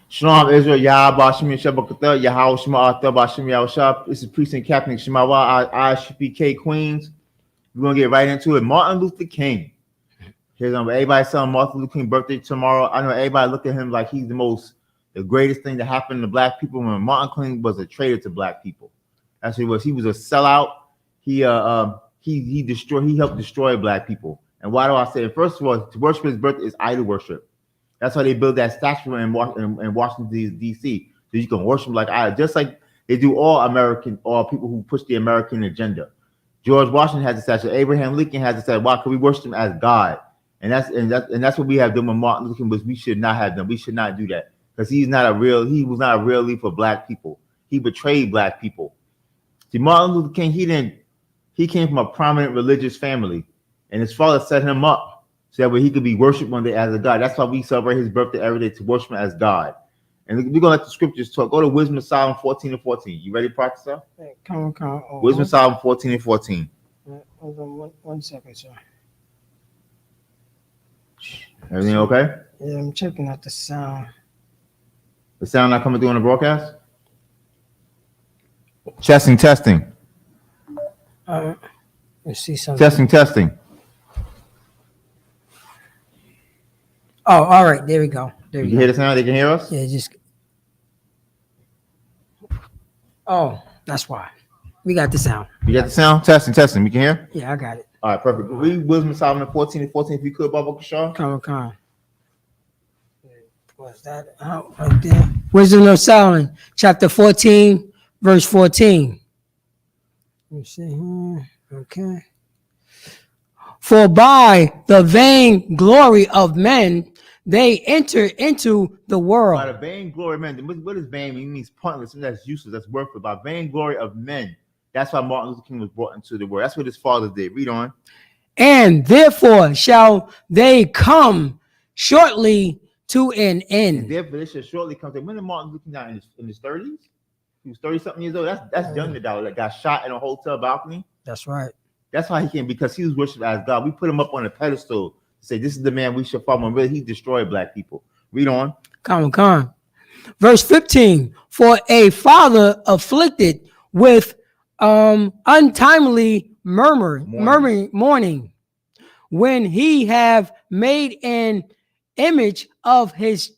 Shalom Israel, Yah Bashim Shabakata, Yahweh Shema Arthur Bashim Yahushua. This is Priest and Captain Shemawa, ISPK Queens. We're gonna get right into it. Martin Luther King. Here's everybody celebrating Martin Luther King's birthday tomorrow. I know everybody look at him like he's the greatest thing that happened to black people. When Martin King was a traitor to black people. That's what he was. He was a sellout. He helped destroy black people. And why do I say it? First of all, to worship his birthday is idol worship. That's why they built that statue in Washington, D.C. So you can worship like idol, just like they do all people who push the American agenda. George Washington has a statue. Abraham Lincoln has a statue. Why? Because we worship him as God. And that's what we have done with Martin Luther King, but we should not have done. We should not do that. Because he was not a real leader for black people. He betrayed black people. See, Martin Luther King, he came from a prominent religious family, and his father set him up so that way he could be worshipped one day as a God. That's why we celebrate his birthday every day, to worship him as God. And we're gonna let the scriptures talk. Go to Wisdom of Solomon 14 and 14. You ready, Practice? Come on. Wisdom of Solomon 14 and 14. Hold on one second, sir. Everything okay? Yeah, I'm checking out the sound. The sound not coming through on the broadcast? Testing. Let's see something. Testing. Oh, all right. There we go. You can hear the sound? They can hear us? Yeah, Oh, that's why. We got the sound. You got the sound? Testing. We can hear? Yeah, I got it. All right, perfect. Read Wisdom of Solomon 14 and 14 if you could, Baba Kishar. Come on. What's that out right there? Wisdom of Solomon, chapter 14, verse 14. Let me see here. Okay. For by the vain glory of men, they enter into the world. By the vain glory of men. What does vain mean? It means pointless, and that's useless, that's worthless. By vain glory of men. That's why Martin Luther King was brought into the world. That's what his father did. Read on. And therefore shall they come shortly to an end. And therefore they shall shortly come to. When did Martin Luther King die? In his 30s? He was 30-something years old. That's young to die. That got shot in a hotel balcony. That's right. That's why he came, because he was worshipped as God. We put him up on a pedestal to say this is the man we should follow. And really, he destroyed black people. Read on. Come on. Verse 15. For a father afflicted with untimely mourning, when he have made an image of his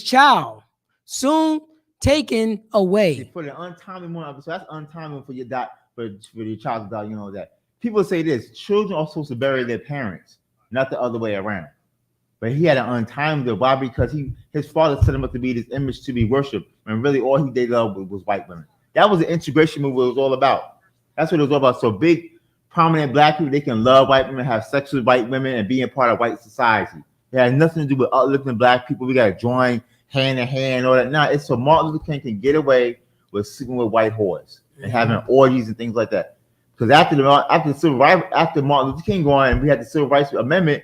child, soon taken away. They put an untimely mourning, so that's untimely for your child to die. You know that. People say this: children are supposed to bury their parents, not the other way around. But he had an untimely. Why? Because his father set him up to be this image to be worshipped, and really all he did love was white women. That was the integration movement it was all about. That's what it was all about. So big, prominent black people, they can love white women, have sex with white women, and being part of white society. It has nothing to do with uplifting black people. We got to join hand in hand, all that. Nah, it's so Martin Luther King can get away with sleeping with white whores and having orgies and things like that. Because after Martin Luther King going, and we had the Civil Rights Amendment,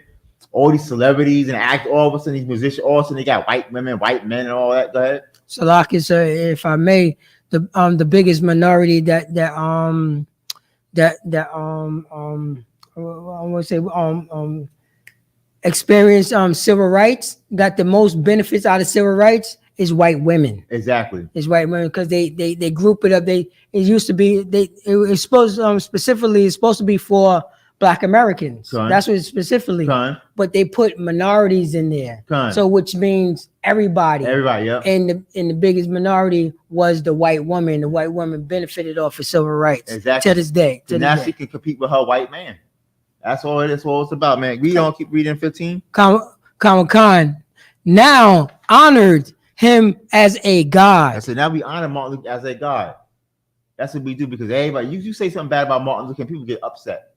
all these celebrities and actors, all of a sudden these musicians, all of a sudden they got white women, white men, and all that. Go ahead. So, like if I may, the biggest minority that I want to say experienced civil rights, got the most benefits out of civil rights is white women. Exactly. It's white women because they group it up. It used to be it's supposed specifically it's supposed to be for Black Americans. That's what it's specifically. But they put minorities in there. So which means everybody. Yeah. And the biggest minority was the white woman. The white woman benefited off of civil rights. Exactly. To this day. Now she can compete with her white man. That's all it's about, man. We don't keep reading 15. Khan now honored him as a god. I said now we honor Martin Luther as a god. That's what we do, because everybody, you say something bad about Martin Luther King, people get upset.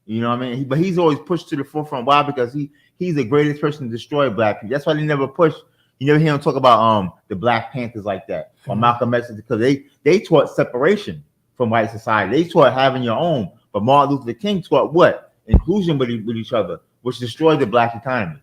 You know what I mean? But he's always pushed to the forefront. Why? Because he's the greatest person to destroy black people. That's why they never push. You never hear him talk about the Black Panthers like that, or Malcolm X, because they taught separation from white society. They taught having your own. But Martin Luther King taught what? Inclusion with each other, which destroyed the black economy.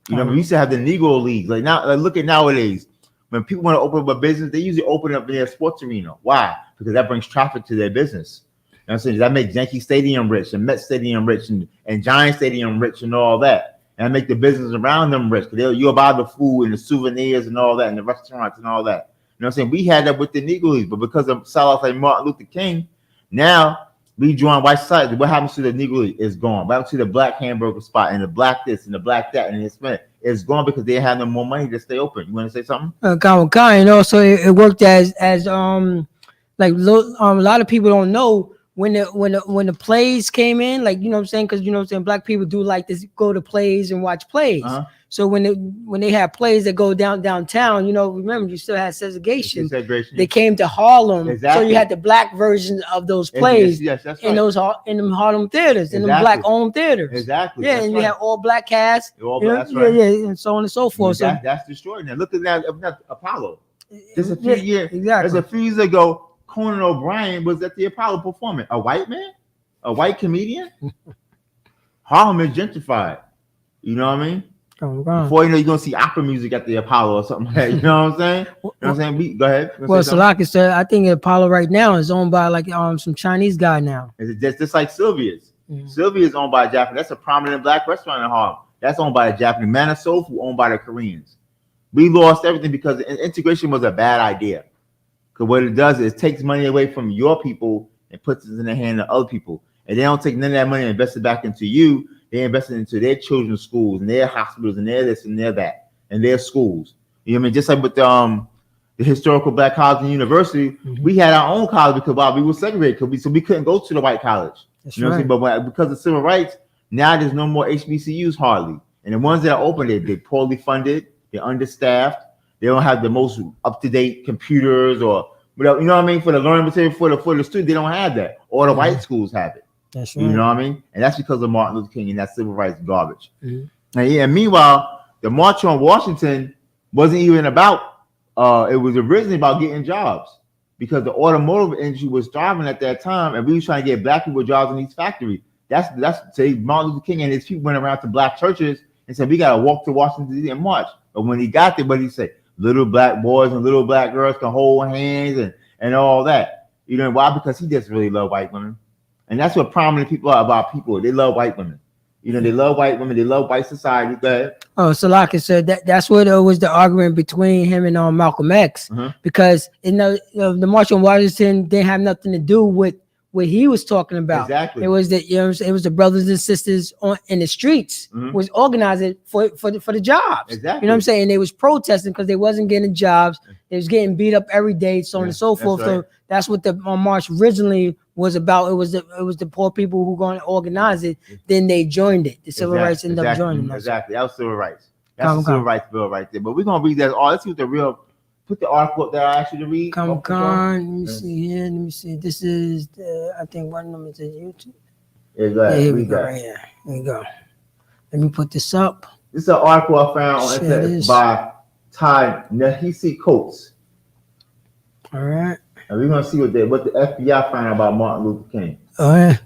You know, we used to have the Negro leagues. Like now, look at nowadays. When people want to open up a business, they usually open it up in their sports arena. Why? Because that brings traffic to their business. You know what I'm saying? That makes Yankee Stadium rich, and Met Stadium rich, and Giant Stadium rich, and all that. and make the business around them rich. You'll buy the food and the souvenirs and all that, and the restaurants and all that. You know what I'm saying? We had that with the Negroes, but because of sellouts like Martin Luther King, now we join white society. What happens to the Negro is gone. What happens to the black hamburger spot and the black this and the black that and it's gone because they have no more money to stay open. You want to say something? And also it worked as like a lot of people don't know when the plays came in, like, you know what I'm saying, because you know what I'm saying, black people do like to go to plays and watch plays. So when they have plays that go downtown, you know, remember you still had segregation. They came to Harlem, so you had the black version of those plays that's right. in them Harlem theaters, in them black-owned theaters. Exactly. Yeah, and you had all black cast. That's right. Yeah, and so on and so forth. That's destroyed now. Look at that Apollo. Just a few years. Exactly. Just a few years ago, Conan O'Brien was at the Apollo performing. A white man, a white comedian. Harlem is gentrified. You know what I mean? Before you know, you're gonna see opera music at the Apollo or something like that. You know what I'm saying? You know what I'm saying? Go ahead. Well, Salaki said, I think Apollo right now is owned by like some Chinese guy now. It's just like Sylvia's. Sylvia's owned by a Japanese. That's a prominent black restaurant in Harlem. That's owned by a Japanese. Manor Soul Food owned by the Koreans. We lost everything because integration was a bad idea. Because what it does is it takes money away from your people and puts it in the hand of other people. And they don't take none of that money and invest it back into you. They invest it into their children's schools and their hospitals and their this and their that and their schools. You know what I mean? Just like with the historical black college and university, we had our own college because we were segregated, so we couldn't go to the white college. That's you know what I'm saying? But because of civil rights, now there's no more HBCUs hardly. And the ones that are open, they're poorly funded, they're understaffed. They don't have the most up-to-date computers or whatever, you know what I mean? For the learning material for the student, they don't have that. All the white schools have it. That's right. You know what I mean? And that's because of Martin Luther King and that civil rights garbage. And meanwhile, the March on Washington wasn't even about, it was originally about getting jobs because the automotive industry was starving at that time and we were trying to get black people jobs in these factories. That's say Martin Luther King and his people went around to black churches and said, we got to walk to Washington D.C. in March. But when he got there, what did he say? Little black boys and little black girls can hold hands and all that. You know why? Because he just really loved white women. And that's what prominent people are about people. They love white women. You know, they love white women. They love white society. Go ahead. Oh, Salaki said that's what was the argument between him and Malcolm X. Because the March on Washington didn't have nothing to do with what he was talking about. Exactly. It was it was the brothers and sisters in the streets was organizing for the jobs. Exactly. You know what I'm saying? They was protesting because they wasn't getting jobs. They was getting beat up every day, so on and so forth. Right. So that's what the march originally was about. It was the poor people who going to organize it. Then they joined it. The civil rights ended up joining them. Exactly. That was civil rights. That's the civil rights bill right there. But we're gonna read that. Let's see what the real. Put the article up that I asked you to read. Let me see here. Let me see. This is I think one of them is YouTube. Exactly. Here we go. Right here. There you go. Let me put this up. This is an article I found on internet by Ty Nahisi Coates. All right. And we're gonna see what the FBI found out about Martin Luther King. All right.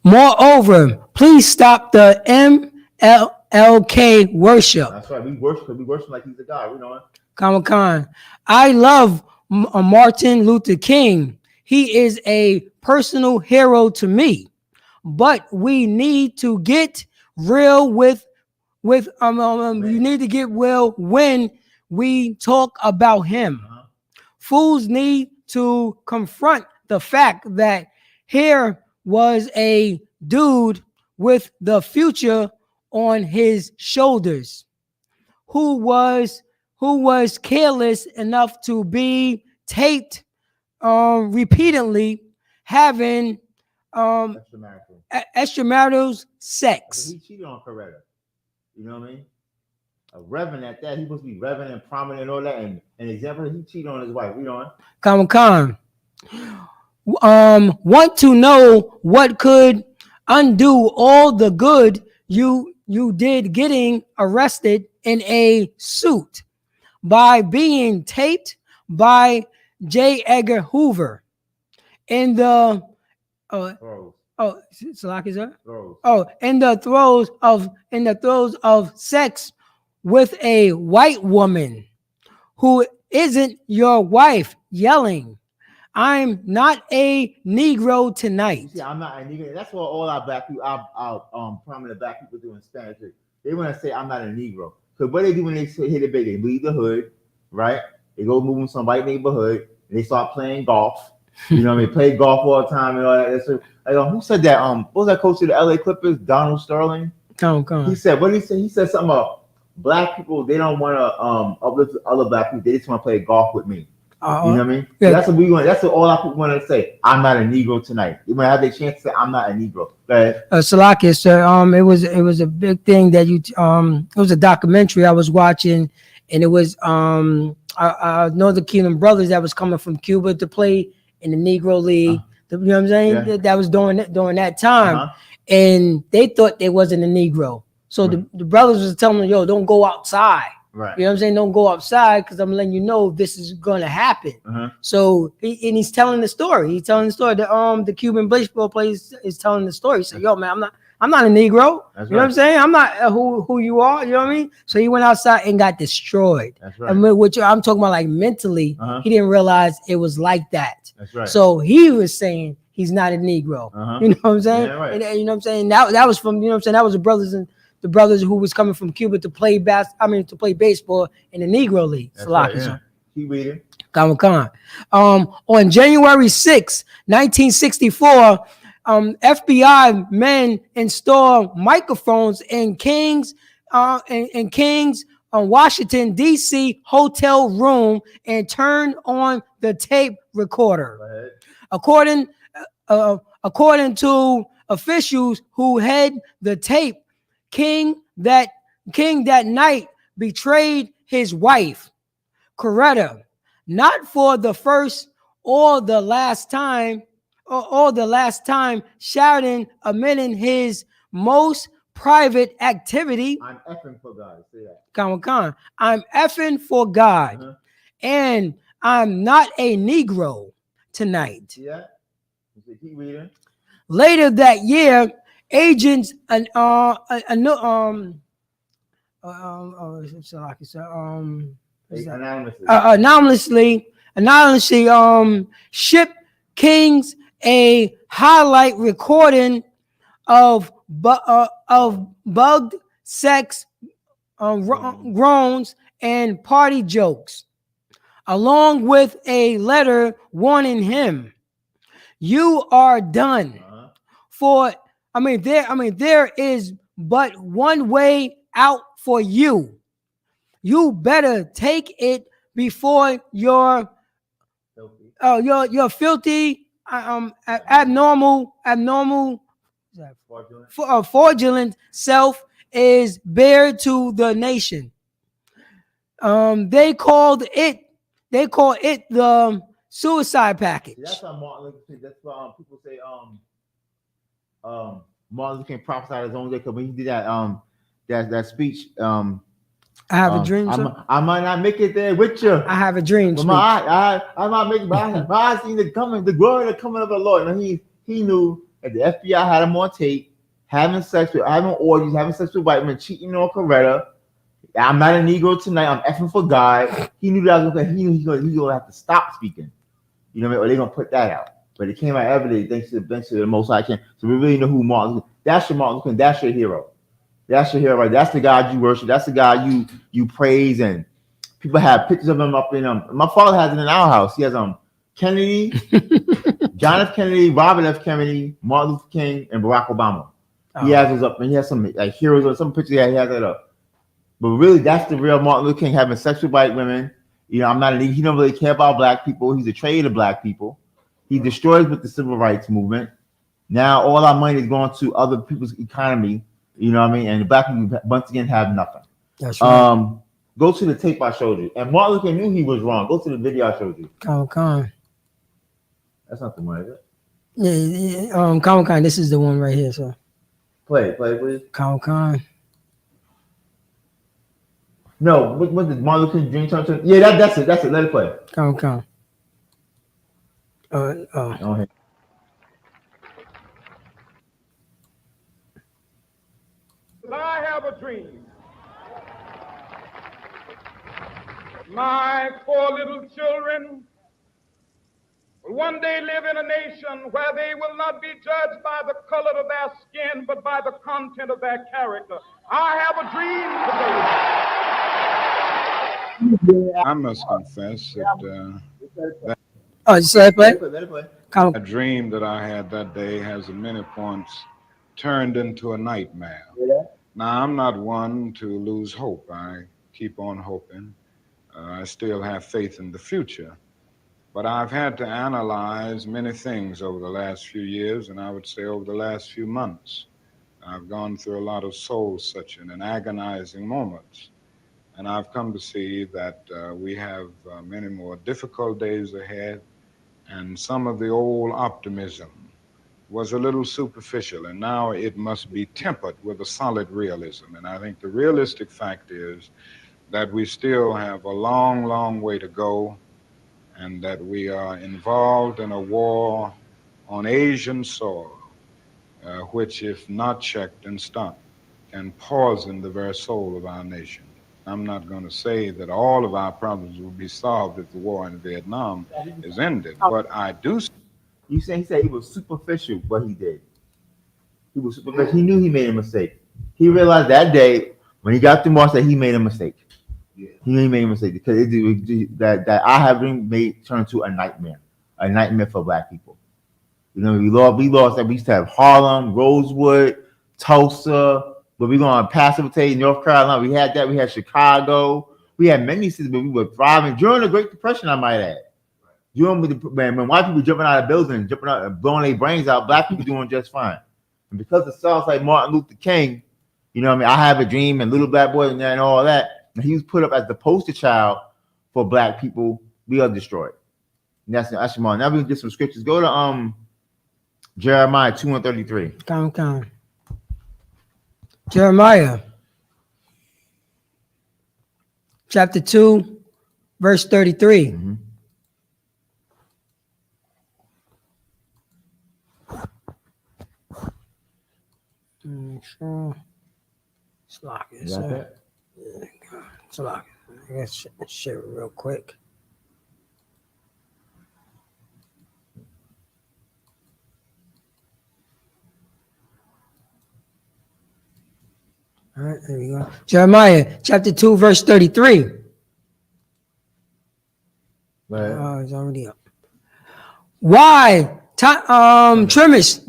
Moreover, please stop the M.L.K. worship. That's right. We worship like he's a god. We know it. Khan. I love Martin Luther King. He is a personal hero to me. But we need to get real with you need to get real when we talk about him. Fools need to confront the fact that here was a dude with the future on his shoulders who was careless enough to be taped repeatedly having extramarital sex. He cheated on Coretta. You know what I mean? A reverend at that. He supposed to be reverend and prominent and all that. And an example, he cheated on his wife. You know what? Khan. Want to know what could undo all the good you did getting arrested in a suit by being taped by J. Edgar Hoover in the in the throes of sex with a white woman who isn't your wife, yelling, "I'm not a Negro tonight." See, I'm not a Negro. That's what all our black people, our prominent black people do in Spanish. They want to say I'm not a Negro. Because what they do when they hit it big, they leave the hood, right? They go move in some white neighborhood. And they start playing golf. You know what I mean? Play golf all the time and all that. So, who said that? What was that coach of the LA Clippers? Donald Sterling. Come on. He said, what did he say? He said something about black people. They don't want to uplift other black people. They just want to play golf with me. You know what I mean? Yeah. That's what we want. That's what all our people want to say. I'm not a Negro tonight. You want to have the chance to say I'm not a Negro. Go ahead. Salakis, sir. It was a big thing that it was a documentary I was watching, and it was Northern Kingdom brothers that was coming from Cuba to play in the Negro League. You know what I'm saying? Yeah. That was during that time, and they thought they wasn't a Negro. So the brothers was telling them, yo, don't go outside. Right. You know what I'm saying? Don't go outside because I'm letting you know this is going to happen. So he's telling the story. He's telling the story. The Cuban baseball player is telling the story. He said, yo, man, I'm not a Negro. That's you know what I'm saying? I'm not who you are. You know what I mean? So he went outside and got destroyed. That's right. And which I'm talking about, like mentally, he didn't realize it was like that. That's right. So he was saying he's not a Negro. You know what I'm saying? Yeah, right. And you know what I'm saying? That was from, you know what I'm saying? That was the brothers who was coming from Cuba to play baseball in the Negro League. That's right, yeah. Keep reading. Khan. On January 6, 1964, FBI men installed microphones in King's Washington D.C. hotel room and turned on the tape recorder. According to officials who had the tape, King that night betrayed his wife, Coretta, not for the first or the last time, shouting, admitting his most private activity. I'm effing for God. Say that. Khan. I'm effing for God, and I'm not a Negro tonight. Yeah. Keep reading. Later that year, agents anonymously shipped Kings a highlight recording of bugged sex, groans, and party jokes, along with a letter warning him, "You are done." There is but one way out for you. You better take it before your filthy, abnormal, fraudulent self is bare to the nation. They called it the suicide package. That's how Martin Luther King. That's why people say Martin Luther King prophesied his own day, because when he did that speech, I have a dream. I might not make it there with you. I have a dream. But I might make it. My eyes seen the glory of the coming of the Lord. And he knew that the FBI had him on tape, having orgies, having sex with white men, cheating on Coretta. I'm not a Negro tonight. I'm effing for God. He knew that was okay. He knew he gonna have to stop speaking. You know what I mean? Or they're gonna put that out. But it came out every day thanks to the Most High King. So we really know who Martin Luther King. That's your Martin Luther King. That's your hero. That's your hero, right? That's the God you worship. That's the God you praise. And people have pictures of him up in my father has it in our house. He has Kennedy, John F. Kennedy, Robert F. Kennedy, Martin Luther King, and Barack Obama. He has those up, and he has some like heroes or some pictures. He has that up. But really, that's the real Martin Luther King, having sex with white women. You know, he don't really care about black people. He's a traitor to black people. He destroys with the civil rights movement. Now all our money is going to other people's economy. You know what I mean? And the black people once again have nothing. That's right. Go to the tape I showed you. And Martin Luther King knew he was wrong. Go to the video I showed you. Khan. That's not the one, is it? Yeah. Khan. This is the one right here, sir. Play, please. Khan. No, what did Martin Luther King dream turn to? Yeah, that's it. Let it play. Khan. Okay. I have a dream. My 4 little children will one day live in a nation where they will not be judged by the color of their skin, but by the content of their character. I have a dream today. I must confess that just let it play. a dream that I had that day has at many points turned into a nightmare. Now, I'm not one to lose hope. I keep on hoping. I still have faith in the future. But I've had to analyze many things over the last few years, and I would say over the last few months. I've gone through a lot of soul-searching and agonizing moments. And I've come to see that we have many more difficult days ahead, and some of the old optimism was a little superficial, and now it must be tempered with a solid realism. And I think the realistic fact is that we still have a long, long way to go, and that we are involved in a war on Asian soil, which, if not checked and stopped, can poison the very soul of our nation. I'm not going to say that all of our problems will be solved if the war in Vietnam is ended, but I do. He said he was superficial what he did. He was superficial. He knew he made a mistake. He realized that day when he got to Mars that he made a mistake. Yeah. He made a mistake because that I have been made turn to a nightmare for Black people. You know, we lost that. We used to have Harlem, Rosewood, Tulsa, but we're going to precipitate North Carolina. We had that. We had Chicago. We had many cities, but we were thriving during the Great Depression, I might add. When white people jumping out of buildings, jumping out and blowing their brains out, Black people doing just fine. And because of songs like Martin Luther King, you know what I mean? I Have a Dream and Little Black Boy and all that. And he was put up as the poster child for Black people. We are destroyed. And that's Shimon. Now we can get some scriptures. Go to Jeremiah 2:33. Come. Jeremiah chapter 2, verse 33. Mm-hmm. Sure. Slock it. Slock it. I guess share it real quick. All right, there we go. Jeremiah chapter 2, verse 33. Right. Oh, it's already up. Why trimmest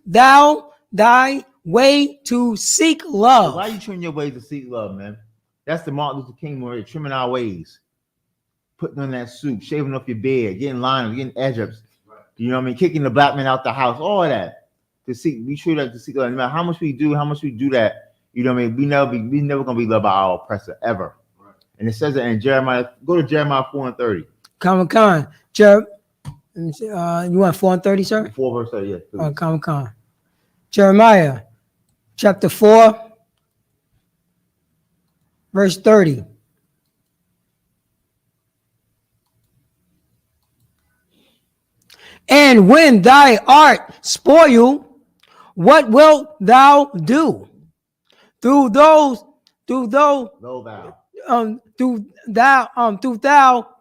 thou thy way to seek love? Why are you trimming your ways to seek love, man? That's the Martin Luther King word, trimming our ways. Putting on that suit, shaving off your beard, getting liners, getting edge-ups. You know what I mean? Kicking the Black man out the house, all of that. To seek, we should have to seek love. No matter how much we do that, you know what I mean? We never gonna be loved by our oppressor ever. Right. And it says that in Jeremiah. Go to Jeremiah 4:30. Come. You want 4:30, sir? 4 verse 30, yes. Oh, come. Jeremiah chapter 4, verse 30. And when thy art spoil, what wilt thou do? Do thou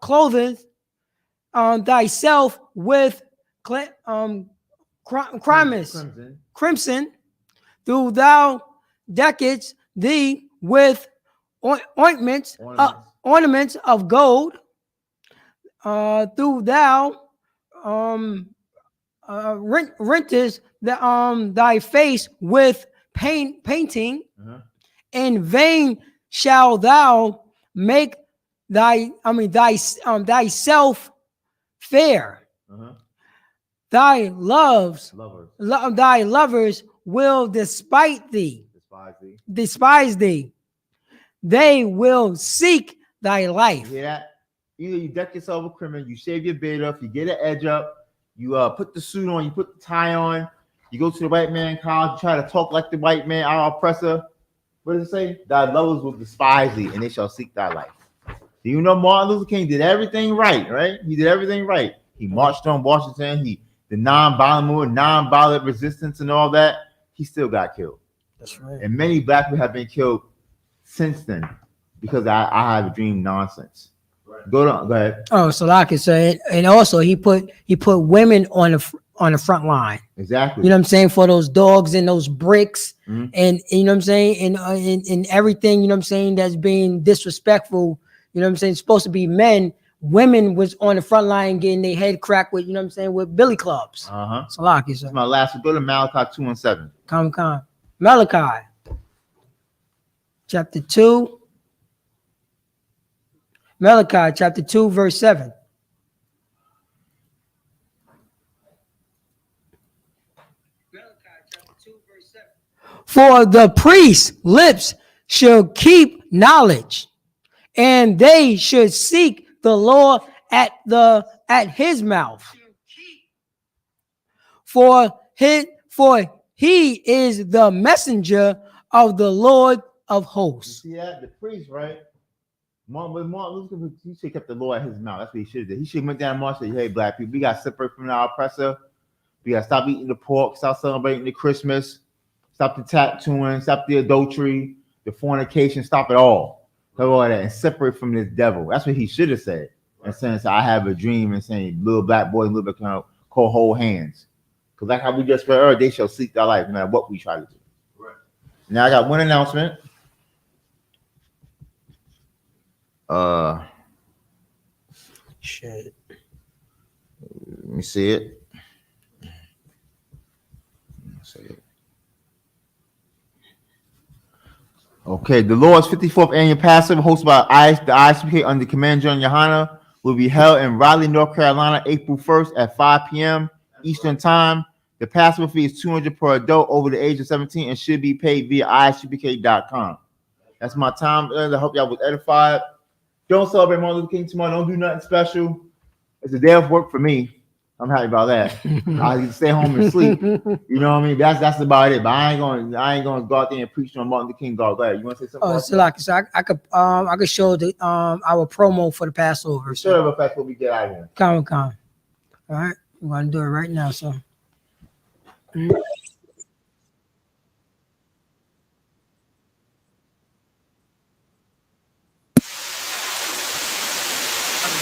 clotheth thyself with crimson, do thou deckest thee with ornaments of gold, do thou rentest thy face with painting. In vain shall thou make thyself fair. Thy lovers will despise thee. They will seek thy life. You hear that? Either you deck yourself with criminal, you shave your beard off, you get an edge up, you put the suit on, you put the tie on, you go to the white man college, you try to talk like the white man, our oppressor. What does it say? Thy lovers will despise thee, and they shall seek thy life. Do you know Martin Luther King did everything right? He did everything right. He marched on Washington. The non-violent resistance and all that. He still got killed. That's right. And many Black people have been killed since then because I Have a Dream nonsense. Right. Go ahead. Oh, Salaki. So and also he put women on the front line. Exactly. You know what I'm saying? For those dogs and those bricks, and you know what I'm saying, and everything. You know what I'm saying? That's being disrespectful. You know what I'm saying? It's supposed to be men. Women was on the front line getting their head cracked with, you know what I'm saying, with billy clubs. Salaki. So my last one. Go to Malachi 2:7. Come. Malachi. Chapter 2. Malachi chapter 2, verse 7. For the priest's lips shall keep knowledge, and they should seek the Lord at his mouth. For he is the messenger of the Lord of hosts. You see that? The priest, right? Martin Luther, he should have kept the law at his mouth. That's what he should have did. He should have went down and marched and said, hey, black people, we got to separate from our oppressor. We got to stop eating the pork, stop celebrating the Christmas, stop the tattooing, stop the adultery, the fornication, stop it all. Stop all that and separate from this devil. That's what he should have said. And saying, I have a dream, and saying, little black boys, little bit kind of call hold hands. Because like how we just read earlier, they shall seek their life no matter what we try to do. Right. Now I got one announcement. Shit. Let me see it. Okay, the Lord's 54th annual Passover, hosted by the ISPK under Command John Yohana, will be held in Raleigh, North Carolina, April 1st at 5 p.m. Eastern Time. The Passover fee is $200 per adult over the age of 17 and should be paid via ISPK.com. That's my time. I hope y'all was edified. Don't celebrate Martin Luther King tomorrow. Don't do nothing special. It's a day of work for me. I'm happy about that. I can stay home and sleep. You know what I mean? That's about it. But I ain't gonna go out there and preach on Martin Luther King. Go ahead. You want to say something? Oh, so like, so I could show the our promo for the Passover. Sure, so. That's what we get out of here. Come. All right, we're gonna do it right now. So.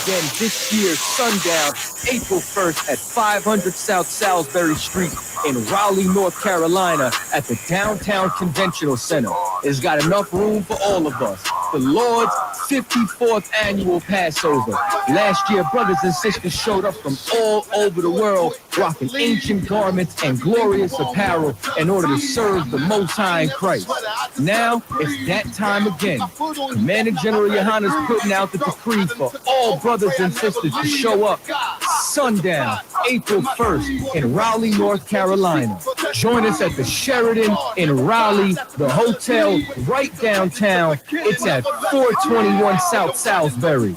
Again this year, sundown, April 1st at 500 South Salisbury Street in Raleigh, North Carolina at the Downtown Conventional Center. It's got enough room for all of us. The Lord's 54th annual Passover. Last year, brothers and sisters showed up from all over the world, rocking ancient garments and glorious apparel in order to serve the Most High in Christ. Now, it's that time again. Commander General Yohana is putting out the decree for all brothers and sisters to show up sundown, April 1st in Raleigh, North Carolina. Join us at the Sheridan in Raleigh, the hotel right downtown. It's at 421 South Salisbury.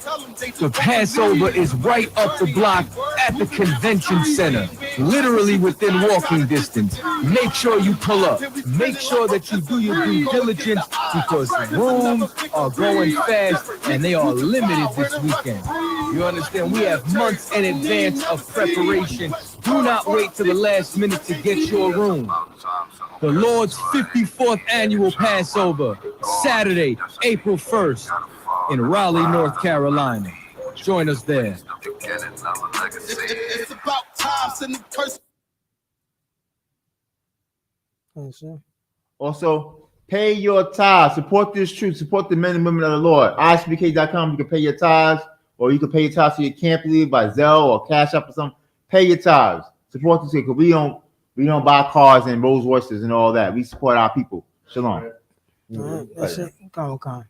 The Passover is right up the block at the convention center, literally within walking distance. Make sure you pull up. Make sure that you do your due diligence because rooms are going fast and they are limited this weekend. You understand? We have months in advance of preparation. Do not wait till the last minute to get your room. The Lord's 54th annual Passover, Saturday, April 1st in Raleigh, North Carolina. Join us there. It's about time sending person. Also, pay your tithes. Support this truth. Support the men and women of the Lord. ISBK.com. You can pay your tithes, or you can pay your tithes to your camp lead by Zelle or Cash App or something. Pay your tithes. Support this because we don't buy cars and Rolls Royces and all that. We support our people. Shalom. That's it. Come.